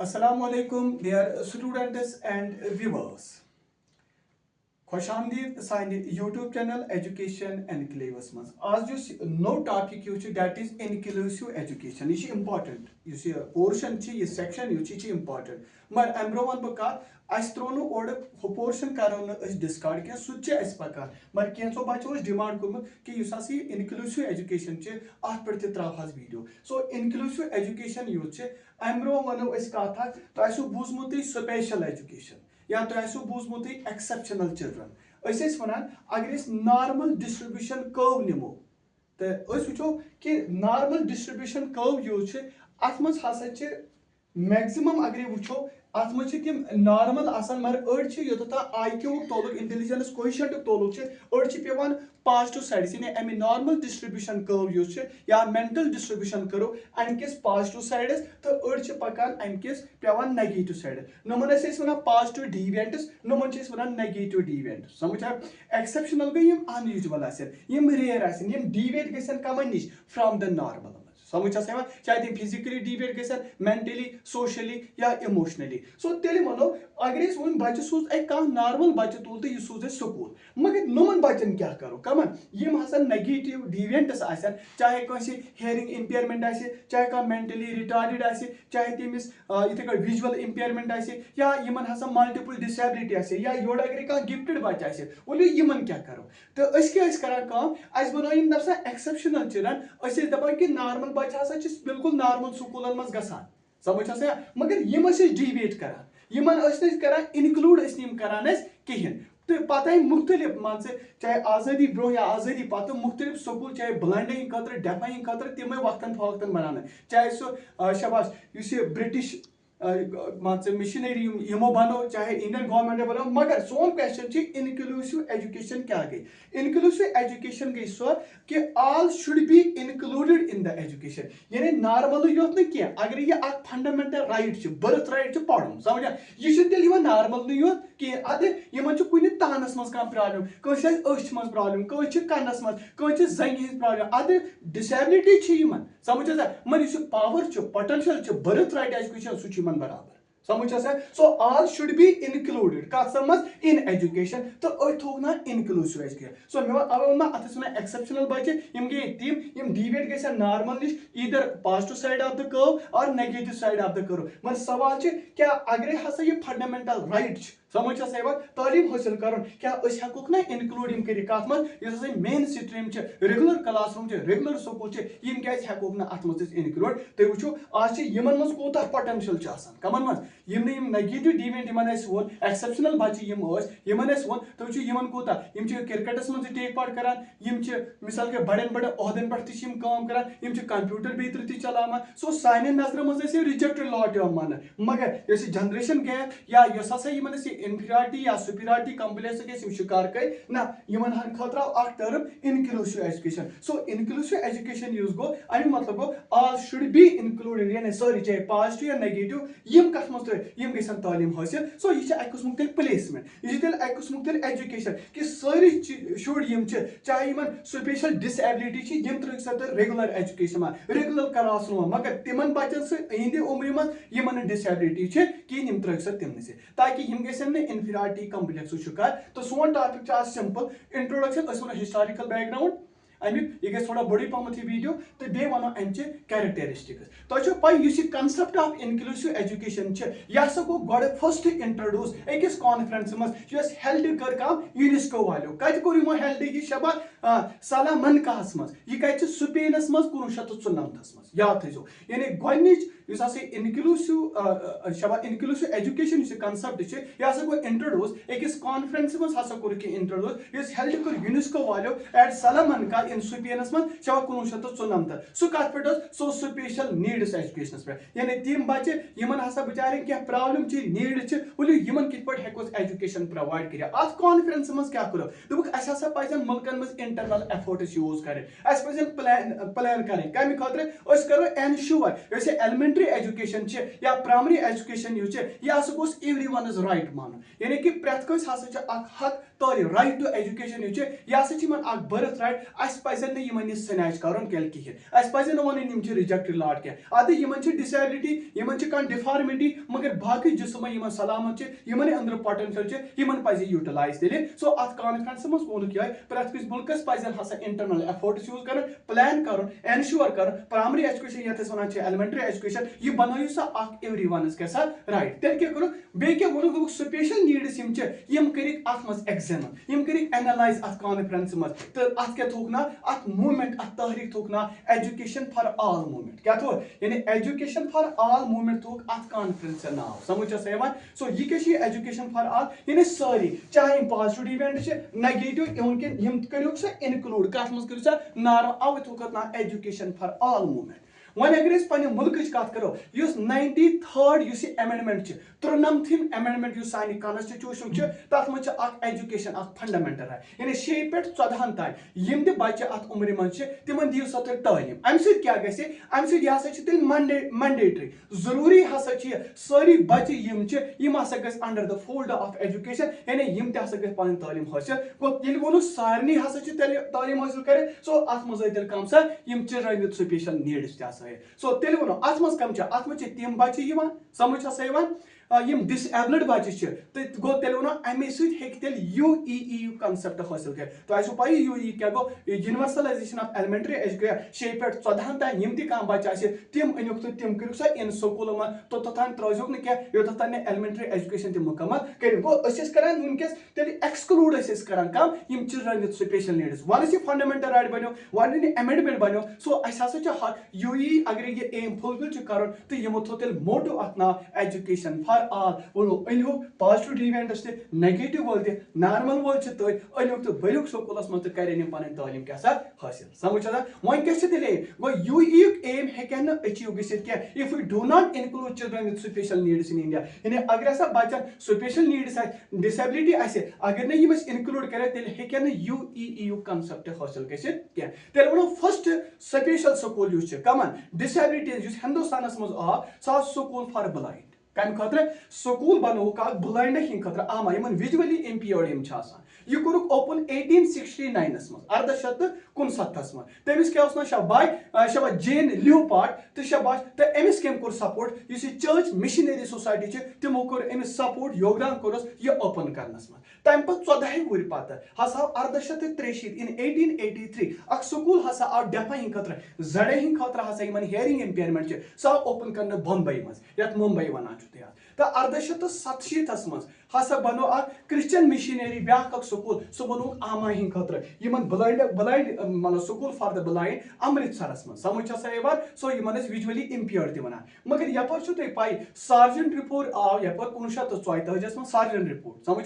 Assalamu alaikum, dear students and viewers. खुश आमदीद सानि YouTube चैनल एजुकेशन एनक्लेवस मज आज जुस नो topic that is inclusive education यह इम्पॉर्टेंट इस पोर्शन यह सेक्शन यह इम्पॉर्टेंट मगर अम ब्रो वन बह कत त्रो नो ओर पोर्शन करो डिस्कार्ड क्या सह पकान मगर कैंसो बचो डिमांड कोर्मुत कि इनक्लूसिव एजुकेशन अत पे throw video so inclusive education युत अम ब्रो वनो कथ तो बूजमुत स्पेशल एजुकेशन या तो बूजमुत एक्सेप्शनल चिल्ड्रन वन अगर नॉर्मल डिस्ट्रीब्यूशन कर्व निमो तो वो कि नॉर्मल डिस्ट्रीब्यूशन कर्व यूज अत मज हसा मैक्सिमम अगर वो अत मज तम नॉर्मल मगर अड़ योत IQ तोलुक इंटेलिजेंस कोएफिशिएंट तोलुक अड़ पेवान पॉजिटिव साइड यानी अमे नॉर्मल डिस्ट्रीब्यूशन कर्व यूज या मेंटल डिस्ट्रीब्यूशन करो अमकिस पॉजिटिव साइडस तो अड़ पकान अमकिस पेवान नेगेटिव साइड नमन वन पॉजिटिव डिविएंट्स नमन वन नेगेटिव डिविएंट्स समझ एक्सेप्शनल गई अनयूजुअल रेयर डिविएट गसन कमन निश फ्रॉम द नॉर्मल समझ चाहे तुम फिजिकली डिविएट गसन मेंटली सोशली या इमोशनली सो तेल वनो अगर वो बच्चे सूज नॉर्मल बच्चे तुल तो यह सूज स्कूल मगर नुमन बच्चन क्या करो कमन यम हसा नेगेटिव डिविएंट्स चाहे कहीं हियरिंग इम्पेयरमेंट चाहे कह मेंटली रिटार्डेड चाहे तमिस इथे कट विजुअल इम्पेयरमेंट या यमन हसा मल्टीपल डिसेबिलिटी या योड़ अगर कह गिफ्टेड बच्चे वो यमन क्या करो तो क्या बनो दपा एक्सेप्शनल चिल्ड्रन दपान कि नॉर्मल बच्चे हसा बिल्कुल नॉर्मल स्कूलन मज गसान समझ मगर यम डिविएट करान यमन करान इनक्लूड करान कहें तो पता मुख्तलिफ मान चाहे आज़ादी ब्रो या आज़ादी पत मुख्तलिफ स्कूल चाहे ब्लाइंडिंग खतर डेफिंग खतर तमें वक्तन फवक्तन बनाना चाहे सह शबाश ब्रिटिश मान मिशनरी यमो बनो चाहे इंडियन गवर्नमेंट बनो मगर सोन क्वेश्चन इनक्लूसिव एजुकेशन क्या गई इनक्लूसिव एजुकेशन गई सो कि all should be included in the education यानी नॉर्मल योत न अगर यह फंडामेंटल राइट बर्थ राइट पढ़ समझ यह तेल नॉर्मल योत कह अद कुन तहनस मज प्रॉब्लम कंस अच मज प्रॉब्लम कंस कनस मज कंस जंग हज प्रॉब्लम अद डिसेबिलिटी समझ मगर power potential birth right education सह बराबर समझ so all should be included कत मज इन एजुकेशन तो थोक ना इनक्लूसिव एजुकेशन सो मे वो अत वन एक्सेप्शनल बच्चे गए तम डिविएट गए नॉर्मल निश either positive side of the curve और negative side of the curve मगर सवाल क्या अगर हसा ये फंडामेंटल राइट समझ तालीम हासिल कर क्या हेको ना इनक्लूड कर कत मज main stream regular class room regular school क्या हेको ना अत मज इनक्लूड तुम वो आज यमन मज कूत पोटेंशियल कमन मज नेगेटिव डिविएंट वो एक्सेप्शनल बच्चे यमन वो तुम कूत क्रिकेटस मज टेक पार्ट करान मिसाल के बड़े बड़े ओहदन पे करान कंप्यूटर बेतर चलान सो सान नजर मज रिजेक्टेड लॉट मान मगर जनरेशन गैप या हसा इंफीरियरिटी या सुपीरियरिटी कॉम्प्लेक्स के शिकार कर ना यमन खतर term inclusive education so inclusive education यूज गो अमी मतलब गो ऑल शुड बी इंक्लूडेड यानी सारी चाहे पॉजिटिव या नेगेटिव यम कत मज यम गसन तालीम हासिल सो यह अक किस्मुक प्लेसमेंट यह तेल अक किस्मुक एजुकेशन कि सारी शुर यम चाहे यमन स्पेशल डिसेबिलिटी यम त्रक सा regular education regular class room मगर तिमन बच्चन इहंदि उम्र मज यमन डिसेबिलिटी कहीं यम त्रक सा तमन ताकि यम गसन इंफीरियरिटी कॉम्प्लेक्स शिकार तो सोन टॉपिक सिंपल इंट्रोडक्शन वो हिस्टोरिकल बैकग्राउंड अमिक यह थोड़ा बड़ी पहम वीडियो तो बे वनो अमचे कैरेक्टरिस्टिक्स तो P concept of inclusive education यह गो गो फर्स्ट इंट्रोड्यूस अकिस कॉन्फ्रेंस मज हेल्ड कर कम यूनेस्को वालों कत कोर यमो हेल्ड यह शबा सालामनकाहस मज यह कत स्पेनस मज 1994 मज याद थो यानी गोनिच इनक्लूसिव एजुकेशन कंसेप्ट यह गो इंट्रोड्यूस अकिस कॉन्फ्रेंस मज हसा कोर इंट्रोड्यूस हेल्ड कर यूनेस्को वालों एट सालामनका इन स्पेनस मज 1994 सह कत पे सो स्पेशल नीड्स एजुकेशन पे यानी तम बच्चे यमन हसा बिचारे क्या प्रॉब्लम नीड वो यमन कित पे हेको एजुकेशन प्रोवाइड कर अत कॉन्फ्रेंस मज क्या करो दोक अस पजन मुल्कन मज इंटरनल एफर्ट्स यूज कर प्लान कर कम खतर करो एनश्योर एलिमेंट्री एजुकेशन या प्राइमरी एजुकेशन यह गोस एवरी वन इज राइट मान यानी कि प्रेथ कस हक तालीम राइट टू एजुकेशन यह बर्थ राइट पजन ने यमन स्नैच करन कहीं अस पजन वन यम रिजेक्टेड लॉट कह अद यमन डिसेबिलिटी यमन डिफॉर्मिटी मगर बाकी जिसम यमन सलामत यमन अंदर पोटेंशियल यमन पज यूटिलाइज तेल सो अत कॉन्फ्रेंस मज वोनुक यह प्रत कुछ मुल्कस पजन हसा इंटरनल एफर्ट्स यूज कर प्लान कर एनश्योर कर प्राइमरी एजुकेशन ये वन एलिमेंट्री एजुकेशन यह बनू सा एवरी वन क्या राइट तेल क्या करो बे क्या वो स्पेशल नीड्स यम कर एग्जाम यम कर एनालाइज अत कॉन्फ्रेंस मज तो अत क्या थोक ना अत मूवमेंट अत तहरीक थोक ना एजुकेशन फॉर ऑल मूवमेंट क्या थो यानी एजुकेशन फॉर ऑल मूवमेंट थोक अत कॉन्फ्रेंस नाव समझ सो यह क्या एजुकेशन फॉर ऑल यानी सारी चाहे पॉजिटिव इवेंट नेगेटिव यम करो सा इनक्लूड कत मज करो सा नार अवे थोक ना education for all movement one अगर पे मुल्क कत करो 93rd अमेंडमेंट 93th अमेंडमेंट सान कॉन्स्टिट्यूशन तथ मज एजुकेशन फंडामेंटल राइट यानी 6 पे 14 तान यम बच्चे अत उम्र मज तिम दिव सा तुम तालीम अमे क्या गि मैंडेटरी जरूरी हसा सारी बच्चे यम हसा ग under the fold of education यानी यम ग पन तालीम हासिल वो सारे हसा तालीम हासिल करे सो अत मज तेल कम सा यम चिल्ड्रन स्पेशल नीड्स सो तेल वो अत मज कम अत मज तम बच्चे समझ हसा यम डिसेबल्ड बच्चे तो गो तेल वो अमे तेल UEE कंसेप्ट हासिल कर तो आसो पी UEE क्या गो यूनिवर्सलाइजेशन ऑफ एलिमेंट्री एजुकेशन 6 पे 14 तान यम तह बच्चे तम अनिक तो तम करू सा इन स्कूल में तो तोतान त्रोक क्या योत तान एलिमेंट्री एजुकेशन तक मुकम्मल कर गो करान वनकस तेल एक्सक्लूड करान कम यम चिल्ड्रन विद स्पेशल नीड्स वन फंडामेंटल राइट बनो वन अमेंडमेंट बनो सो असा UEE अगर ये एम फुलफिल कर तो यमो थो तेल मोटो अत ना एजुकेशन फॉर ऑल वो अनु पॉजिटिव इवेंट्स नेगेटिव वोल नॉर्मल वोल अनु तो बरुक स्कूल मज तो कर पन तालीम क्या हासिल समझ वन क्या गो UEE एम हेकन अचीव गि if we do not include children with special needs in India यानी अगर हसा बच्चन स्पेशल नीड्स डिसेबिलिटी अगर न यम इंक्लूड कर तेल हेकन UEE कंसेप्ट हासिल गल वो फर्स्ट स्पेशल स्कूल कमन डिसेबिलिटीज हिंदुस्तान मज आ सह स्कूल फॉर ब्लाइंड कम खतर स्कूल बनो ब्लाइंड हिंद खतर आमा इन विजुअली इम्पेयर्ड यह कोरुक ओपन 1869 मज 1869 मज तमिस क्या ना शाबाश जेन लियोपार्ड तो शाबाश तो अमिस कम कोर सपोर्ट इस चर्च मिशनरी सोसाइटी तमो कोर अमिस सपोर्ट योगदान कोरस यह ओपन करनस मज तम पे 14 वुर पत हसा 1863 इन 1883 अख स्कूल हसा आव डेफा हिंद खतर जड़े हिंद खतर हसा इन हियरिंग इम्पेयरमेंट सह ओपन कर बम्बई मज यथ मुंबई वन तो 1887 मज हसा बनो क्रिश्चियन मिशनरी ब्या स्कूल सह बनो आमा हिंद खतर ब्लाइंड मतलब स्कूल फॉर द ब्लाइंड अमृतसरस मज समझ सो इन विजुअली इम्पेयर्ड वन मगर यपर तुम पाई सार्जेंट रिपोर्ट आव यपर 1944 मज सार्जेंट रिपोर्ट समझ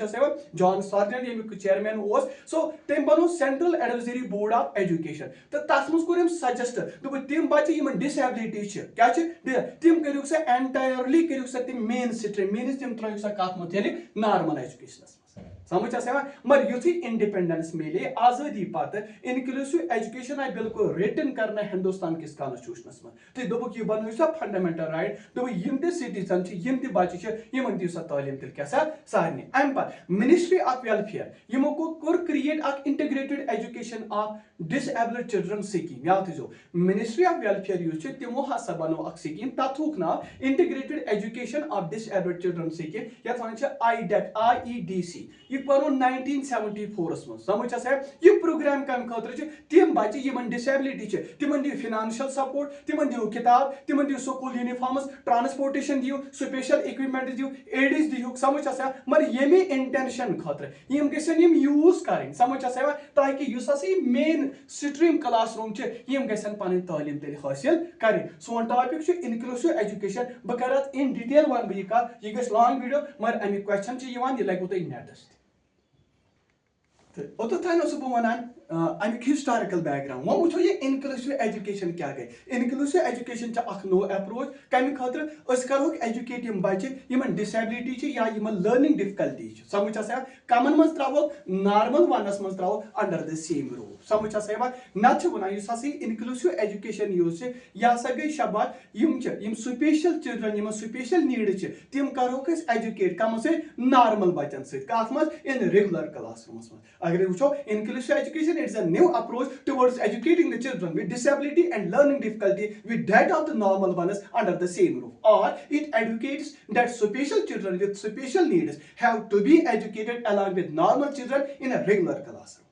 जॉन सार्जेंट यमिक चेयरमैन सो तम बनो central advisory board of education तो तथ मज कोर सजेस्ट दोप तम बच्चे डिसेबिलिटी क्या तम करू सा एंटायरली करू सा तम मेन स्ट्रीम मीन तम त्रो सा कत मुतलिक नॉर्मल एजुकेशन समझ मगर युथी इंडिपेंडेंस मिले आजादी पत इनक्लूसिव एजुकेशन आई बिल्कुल रिटन करना हिंदुस्तान किस कॉन्स्टिट्यूशनस में तो दोपक यह बनो सा फंडामेंटल राइट दोप यम त सिटीजन यम त बच्चे यमन दिव सा तालीम तेल क्या सारे अम पे मिनिस्ट्री ऑफ वेलफेयर यमो कोर create integrated education of disabled children scheme याद थो मिनिस्ट्री ऑफ वेलफेयर तमो हसा बनो स्कीम तथुक नाव integrated education of disabled children scheme ये IEDC यह बनो 1974 मज समझ यह प्रोग्राम कम खतर तम बच्चे यमन डिसेबिलिटी तिमन दिव फिनांशियल सपोर्ट तिमन दिव किताब तिमन दिव स्कूल यूनिफॉर्म्स ट्रांसपोर्टेशन दिव स्पेशल इक्विपमेंट दिव एडिस दिव समझ मगर यमे इंटेंशन खतर यम गम यूज कर समझ ताकि मेन स्ट्रीम क्लासरूम यम गन पन तालीम तेल हासिल कर सोन टॉपिक इनक्लूसिव एजुकेशन बह कर इन डिटेल वन बह कत यह लॉन्ग वीडियो मगर अमिक क्वेश्चन यह लगो तुम नेटस ओतन बह वन अमिक हिस्टोरिकल बैकग्राउंड वो वो ये इनक्लूसिव एजुकेशन क्या गई इनक्लूसिव एजुकेशन नो अप्रोच कम खतर करो एजुकेट बच्चे इन डिसेबिलिटी या लर्निंग डिफिकल्टी समझ कमन मज त्रो नॉर्मल वनस मज throw under the same roof समझ नत वन इनक्लूसिव एजुकेशन यह गई Shabad special children special need तम करो एजुकेट कम से नॉर्मल बच्चन सत इन रेगुलर क्लास रूमस मज अगर वो inclusive education education is a new approach towards educating the children with disability and learning difficulty with that of the normal ones under the same roof. Or it advocates that special children with special needs have to be educated along with normal children in a regular classroom.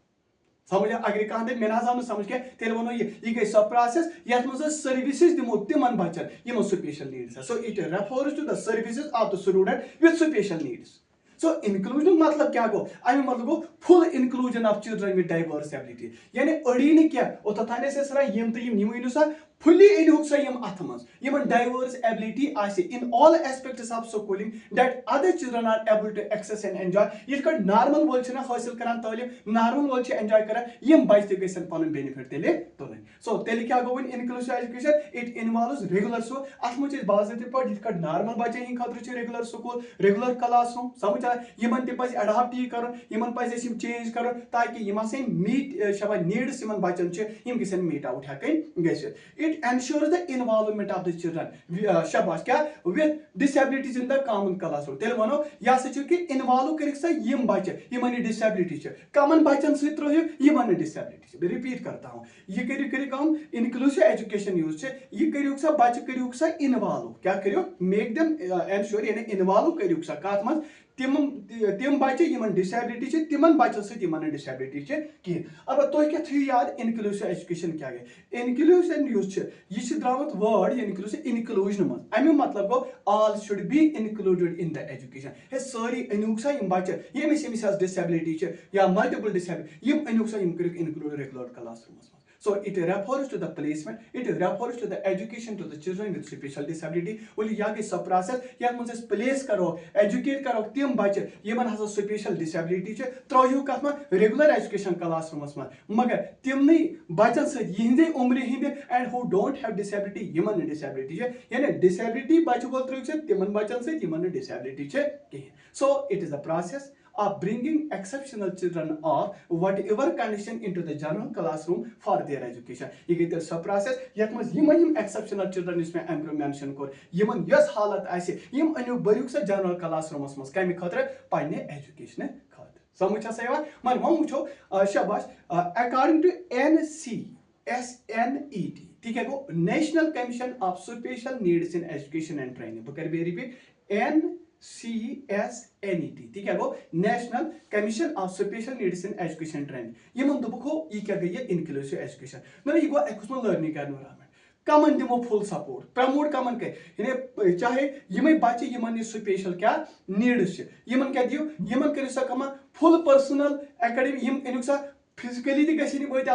समझ अगर कह मे ना समझ क्या तेल वो ये गई सब प्रोसेस ये सर्विसेज दिमो तिमन बचन यमो special needs so it refers to the services of the student with special needs so inclusion मतलब क्या गो अमे मतलब गो full inclusion of children with diverse ability यानी अड़ी ने क्या ओतथाने से सरा यम तो यम निमु सा fully inhook sa yam athmas yam diverse ability ase in all aspects of schooling that other children are able to access and enjoy yet ka normal world chana hasil karan talim normal world ch enjoy karan yam bach te gesen panun benefit tele tolin so tele kya go in inclusive education it involves regular so athmuch is bazate part yet ka normal bache hin khatra ch regular school regular classroom samjha yaman te pas adapt karan yaman pas sim change karan taki yama se meet shaba needs yaman bachan ch yam gesen meet out hakai geset it ensures the involvement of the children shabash kya with disabilities in the common classroom tel vano ya se ki involve karik sa yim bache yimani disability che common bachan se troyo yimani disability che repeat karta hu ye kari kam inclusive education use che ye kari sa bache kari sa involve kya kariyo make them ensure yani involve kari sa kath man tim bache yimन disability che timan bachan se timan disability che ki अब तो क्या थी याद inclusive education क्या है inclusion use che ये छ द्रावत word inclusive inclusion मन अमे मतलब गो all should be included in the education हे सारी अनुक्सा यम बच्चे ये मिस disability che या multiple disability यम अनुक्सा यम कर include regular classroom so it refers to the placement it refers to the education to the children with special disability only ya ke sub process ya मुझे place करो educate करो तिम बच्चे Yemen हसा special disability che त्रोयु कथ मा regular education classroom मा मगर तिम नहीं बच्चन से यिंदे उम्र हिंदे and who don't have disability Yemen disability che यानी disability बच्चे बोल त्रोयु से तिमन बच्चन से Yemen disability che so it is a process of bringing exceptional children of whatever condition into the general classroom for their education. ये गई सब process यत मज यम exceptional children इसमें एम्प्रो मेंशन कर यमन यस हालत आसे यम अनु बरिक से general classroom मस कमी खतर पन्ने education खतर समझ छ सवा मन हम वुचो शाबाश according to NCSNET ठीक है गो National Commission of Special Needs in Education and Training बकर बे रिपीट NCSNET ठीक है गो national commission of special needs in education training यमन दुबको ये क्या गई इंक्लूसिव एजुकेशन ना ये गो एकुस्म लर्निंग एनवायरनमेंट कमन दिमो फुल सपोर्ट प्रमोट कमन के यानी चाहे यमे बच्चे यमन स्पेशल क्या नीड्स यमन क्या दियो यमन कर सकमा फुल पर्सनल एकेडमिक यम एनुसा फिजिकली ती गसी मत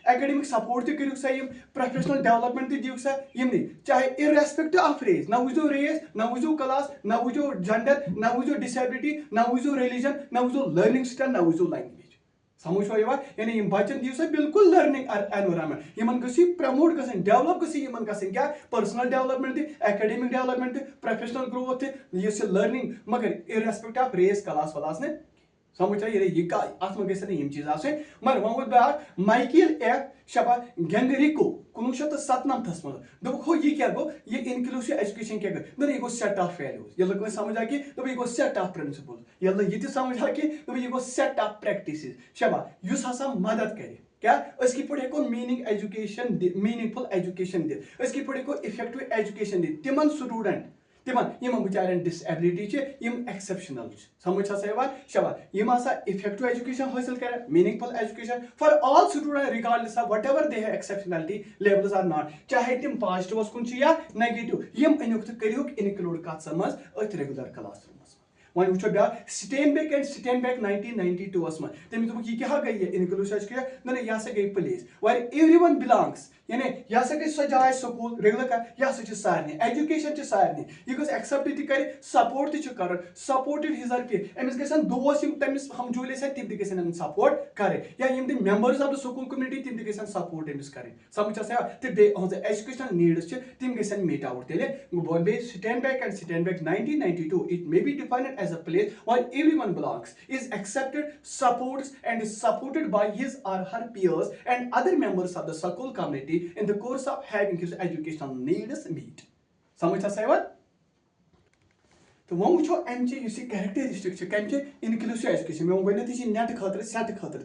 एकेडमिक सपोर्ट तक करू सा प्रोफेशनल डेवलपमेंट तक दिव सा यमनी चाहे इरेस्पेक्टिव ऑफ रेस ना वुजो रेस ना वुजो क्लास ना वुजो जेंडर ना वुजो डिसेबिलिटी ना वुजो रिलीजन ना वुजो लर्निंग स्टाइल ना वुजो लैंग्वेज समझ यवा यानी यम बच्चन दिव सा बिल्कुल लर्निंग एनवायरनमेंट यमन गसी प्रमोट गसन डेवलप गसी यमन गसन क्या personal development academic development professional growth ये लर्निंग मगर इरेस्पेक्टिव ऑफ रेस क्लास वालास ने समझ ये का आत्म गसन यम चीज आसे मगर वोद बा माइकल एफ शबा गेंगरिको 1997 में दोखो ये क्या गो ये इंक्लूसिव एजुकेशन क्या गो ये गो सेट ऑफ वैल्यूज ये लोग समझा कि तो ये गो सेट ऑफ प्रिंसिपल्स ये लोग ये समझा कि तो ये गो सेट ऑफ प्रैक्टिसेस शबा युस हसा मदद करे क्या उसकी पढ़े को मीनिंगफुल एजुकेशन दे उसकी पढ़े को इफेक्टिव एजुकेशन दे तिमन स्टूडेंट तिमन यम बिचारन डिसेबिलिटी चे यम एक्सेप्शनल समझ सवा शबा यम आसा इफेक्टिव एजुकेशन हासिल करे meaningful education for all student regardless of whatever they have exceptionality levels are not चाहे तिम पॉजिटिव कुन या नेगेटिव यम अनुक तो करियोक इनक्लूड कत समझ अथ रेगुलर क्लासरूम वन वो ब्या स्टेनबेक 1992 में तमी दोप यह क्या गई इंक्लूसिव एजुकेशन ना यह गई प्लेस वर एवरीवन बिलोंग्स यानी यह गई सो जाए स्कूल रेगुलर कर यह सारे एजुकेशन सारे यह गो एक्सेप्ट तक कर सपोर्ट कर सपोर्टेड हिजर पे अमिस गसन दोस्त तमिस हम जुले तिम तक गसन सपोर्ट करे या यम the members of the school community तिम तक गसन सपोर्ट अमिस करे समझ सा तो बे एजुकेशनल नीड्स तिम गसन मीट आउट तेले बे स्टेनबेक 1992 it may be defined as a place where everyone belongs, is accepted, supports and is supported by his or her peers and other members of the school community in the course of having his educational needs meet. समझ सा तो वो वो अमचे characteristic कम inclusive education मे वो गई net खतर set खतर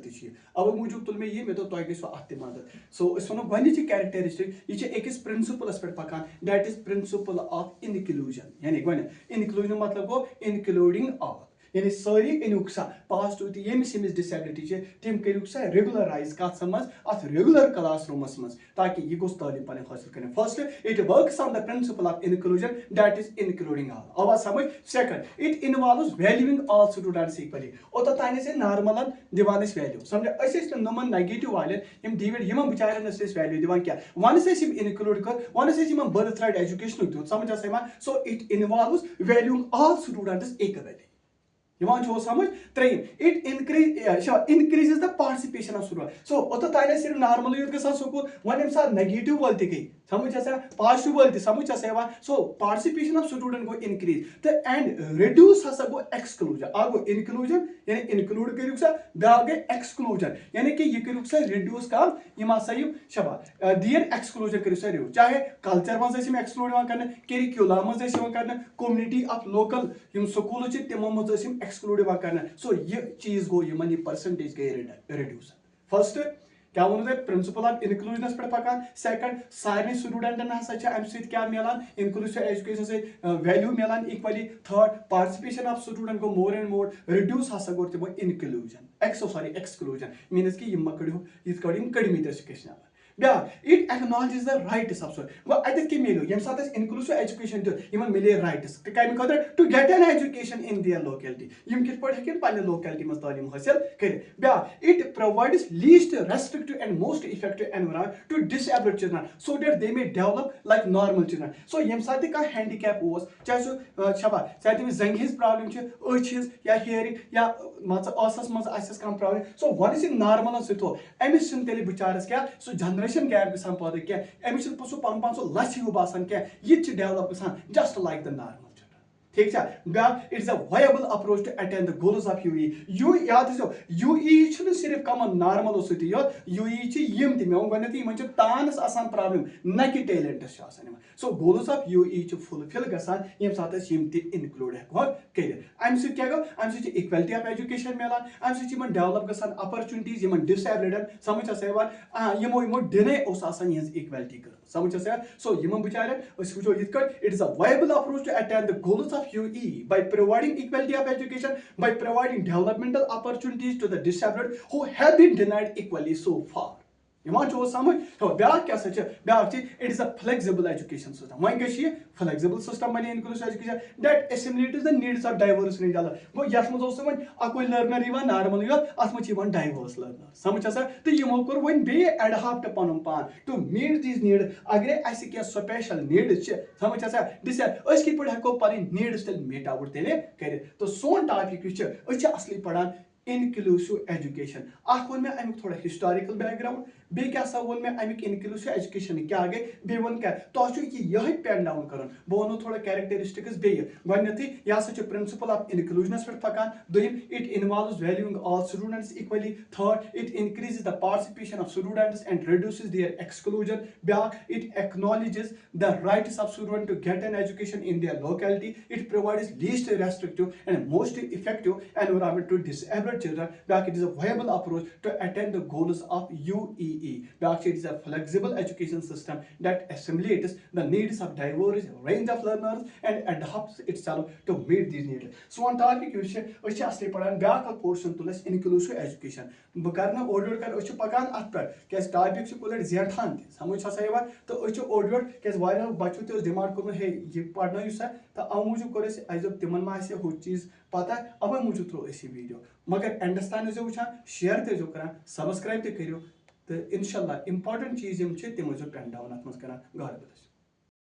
away मूजूब तुल मे मे तुम गो अत मदद सो वो गई कैरेक्टरिस्टिक यह अकिस प्रिंसिपलस पे पकान that is principle of inclusion यानी गो इनक्लूजन मतलब गो इंक्लूडिंग ऑल यानी सारी अनिक सा पॉजिटिव तो यमिस यमिस डिसेबिलिटी तम कर सा रेगुलराइज कत अत रेगुलर क्लास रूमस मज ताकि यह गोस तालीम पे हासिल कर first it works on the principle of inclusion that is including all आवा समझ second it involves valuing all students equally ओत तान नॉर्मल दिवान वैल्यू समझ नमन नेगेटिव वाले डिविड बिचारन वैल्यू दिवान क्या वन इंक्लूड कर वन बर्थ राइट एजुकेशन दित समझ so it involves valuing all students equally समझ त्रेम it increases the participation of student so ओत तान सिर्फ नॉर्मल यूत गसान स्कूल वन यम साथ नेगेटिव वाल गई समझ पॉजिटिव वाल समझ सो पार्टिसिपेशन ऑफ स्टूडेंट गो इंक्रीज तो एंड रिड्यूस हसा गो एक्सक्लूजन आ गो इंक्लूजन यानी इंक्लूड कर ब्या गई एक्सक्लूजन यानी कि यह कर रिड्यूस कम यम शबा दियन एक्सक्लूजन कर रिड्यूस चाहे कल्चर मज एक्सक्लूड कर करिकुलम मज कर कम्युनिटी ऑफ लोकल स्कूल तमो मज एक्सक्लूड कर सो यह चीज गो यह परसेंटेज गई रिड्यूस फर्स्ट क्या वो प्रिंसिपल ऑफ इनक्लूजन पे पकान सेकंड सारे स्टूडेंटन अमे क्या मिलान इनक्लूसिव एजुकेशन से वैल्यू मिलान equally third participation of student गो मोर एंड मोर रिड्यूस हसा गो तमो इनक्लूजन एक्सक्लूजन मीनस कि कड़ो ये कड़मित एजुकेशन ब्या it acknowledges the rights of गो अत मिलो यम साथ इनक्लूसिव एजुकेशन दिन मिले राइट्स कम खतर to get an education in their locality यम कित पे हेकन पन्ने लोकेलिटी मज तालीम हासिल कर ब्या it provides least restrictive and most effective environment to disabled children so that they may develop like normal children सो यम साथ का हैंडीकैप चाहे सो शबा चाहे तमिस जंग हिज प्रॉब्लम अच या हियरिंग या मस मज कम problem so one is normal सो अमिस तेल बिचारस क्या सो जनरेशन गैप गसान पैदा क्या अमिस सो पन पन सो लच हूँ बासान क्या यह डेवलप गसान जस्ट लाइक द नॉर्मल ठीक है ब्या it is a viable approach to attain the goals of UE यू याद यूई सिर्फ कम नॉर्मल सती यूई मे गो तानस आसान प्रॉब्लम न कि talents so goals of UE fulfil गसान यम साथ इनक्लूड हेको कर अमे क्या गो अमे इक्वलिटी ऑफ एजुकेशन मिलान अमे डेवलप गसान अपॉर्चुनिटीज डिसेबल्डन समझ यमो डिने इक्वलिटी कर समझ सो बिचार वो it is a viable approach to attain the goals of UE by providing equality of education, by providing developmental opportunities to the disabled who have been denied equally so far. समझ तो ब्या क्या ब्या it is a flexible education system वन गई flexible system बने inclusive education that assimilates the needs of diverse individual गो यस मज वन अकोई लर्नर नॉर्मल अत मज डाइवर्स लर्नर समझ तो यमो कोर वन बे एडॉप्ट पन पान टू मीट दीज नीड अगर क्या स्पेशल नीड्स समझ डिस कित पे हेको पन नीड्स तेल मीट आउट तेल कर तो सोन टॉपिक असली पढ़ान इनक्लूसिव एजुकेशन वो मे अमुक थोड़ा हिस्टोरिकल बैकग्राउंड बे क्या वो मे अमुक इनक्लूसिव एजुकेशन क्या गई बे वन क्या तुम यह पेन डाउन कर बह वो थोड़ा कैरेक्टरिस्टिक्स बे गई यह प्रिंसिपल ऑफ इनक्लूजनस पे पकान दोम it involves valuing all students equally third it increases the participation of students and reduces their exclusion ब्या it acknowledges the rights of student to get an education in their locality it provides least restrictive and most effective environment to disabled children back it is a viable approach to attain the goals of UEE back it is a flexible education system that assimilates the needs of diverse range of learners and adapts itself to meet these needs so on topic you asli padan back portion to less inclusive education बकरना ओडोड कर अछि पकान अत पर के topic छ कुलट जेठान समझ छ सही बात तो अछि ओडोड के वायरल बच्चो ते डिमांड करनो हे ये पढ़ना यु सा तो आ मुजु करे से आइजो तिमन मा से हो चीज पता अब मुजु थ्रो ऐसी वीडियो मगर अंडरस्टैंड जो वछा शेयर ते जो करा सब्सक्राइब ते करियो तो इंशाल्लाह इंपॉर्टेंट चीज यम छ तिम जो पेन डाउन अत मस करा घर बदस